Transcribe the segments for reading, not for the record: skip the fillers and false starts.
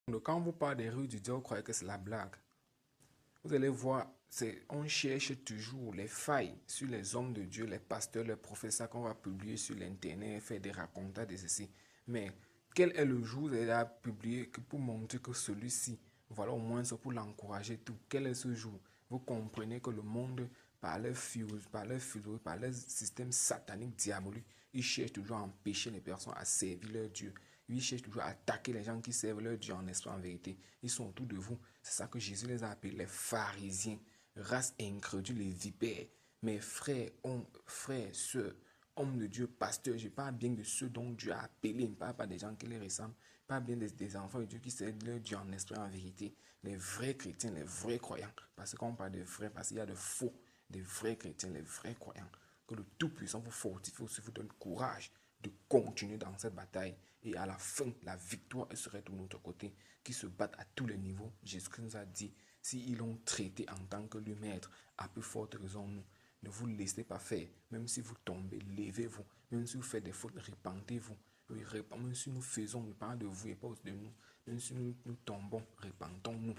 Donc, quand vous parlez des rues du diable, vous croyez que c'est la blague. Vous allez voir, on cherche toujours les failles sur les hommes de Dieu, les pasteurs, les professeurs qu'on va publier sur l'internet, faire des racontats de ceci. Mais quel est le jour où vous allez publier pour montrer que celui-ci, voilà au moins c'est pour l'encourager tout. Quel est ce jour? Vous comprenez que le monde, par leur fuse, par leur système satanique diabolique, il cherche toujours à empêcher les personnes à servir leur Dieu. Ils cherchent toujours à attaquer les gens qui servent leur Dieu en esprit, en vérité. Ils sont autour de vous. C'est ça que Jésus les a appelés les pharisiens, race incrédule et vipères. Mes frères, sœurs, hommes de Dieu, pasteurs, je parle bien de ceux dont Dieu a appelé, je ne parle pas des gens qui les ressemblent. Je parle bien des enfants de Dieu qui servent leur Dieu en esprit, en vérité. Les vrais chrétiens, les vrais croyants. Parce qu'on parle de vrais, parce qu'il y a de faux, des vrais chrétiens, les vrais croyants. Que le Tout-Puissant vous fortifie aussi, vous donne courage de continuer dans cette bataille. Et à la fin, la victoire serait de notre côté, qui se battent à tous les niveaux. Jésus-Christ nous a dit, s'ils l'ont traité en tant que lui maître, à plus forte raison nous. Ne vous laissez pas faire. Même si vous tombez, levez-vous. Même si vous faites des fautes, répentez-vous. Même si nous faisons, ne parle de vous et pas de nous. Même si nous tombons, répentons-nous.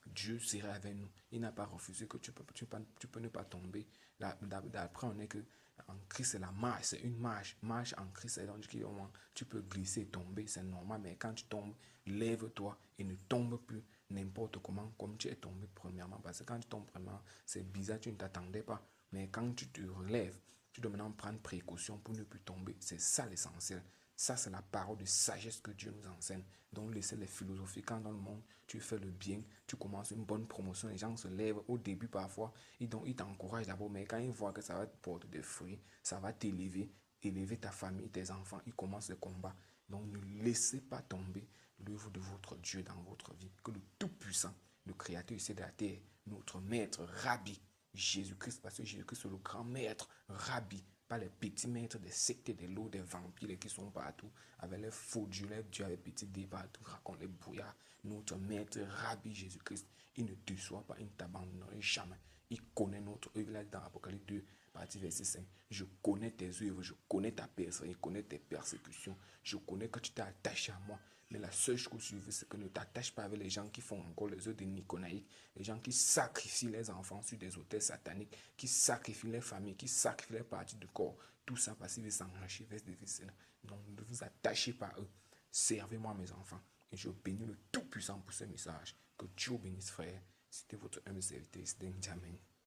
Dieu sera avec nous. Il n'a pas refusé que tu peux ne pas tomber. D'après, on est que en Christ, c'est la marche, c'est une marche. Marche en Christ, c'est donc tu peux glisser, tomber, c'est normal. Mais quand tu tombes, lève-toi et ne tombe plus n'importe comment, comme tu es tombé premièrement. Parce que quand tu tombes premièrement, c'est bizarre, tu ne t'attendais pas. Mais quand tu te relèves, tu dois maintenant prendre précaution pour ne plus tomber. C'est ça l'essentiel. Ça, c'est la parole de sagesse que Dieu nous enseigne. Donc, laissez les philosophies. Quand dans le monde, tu fais le bien, tu commences une bonne promotion, les gens se lèvent. Au début, parfois, ils t'encouragent d'abord, mais quand ils voient que ça va te porter des fruits, ça va t'élever, élever ta famille, tes enfants, ils commencent le combat. Donc, ne laissez pas tomber l'œuvre de votre Dieu dans votre vie. Que le Tout-Puissant, le Créateur ici de la terre, notre Maître, Rabbi, Jésus-Christ, parce que Jésus-Christ est le grand Maître, Rabbi, pas les petits maîtres des sectes, des loups, des vampires qui sont partout, avec les faux dieux, les dieux avec petits dés partout, racontent les brouillards. Notre Maître, Rabbi Jésus-Christ, il ne te soit pas, il ne t'abandonnerait jamais. Il connaît notre œuvre, là, dans Apocalypse 2, partie verset 5. Je connais tes œuvres, je connais ta personne, je connais tes persécutions, je connais que tu t'es attaché à moi. Mais la seule chose que je veux, c'est que ne t'attache pas avec les gens qui font encore les œuvres de Nicolaïque, les gens qui sacrifient les enfants sur des autels sataniques, qui sacrifient les familles, qui sacrifient les parties du corps. Tout ça parce qu'ils veulent s'enrichir vers des vices. Donc ne vous attachez pas à eux. Servez-moi, mes enfants. Et je bénis le Tout-Puissant pour ce message. Que Dieu bénisse, frère. C'était votre humble serviteur, c'était Benjamin.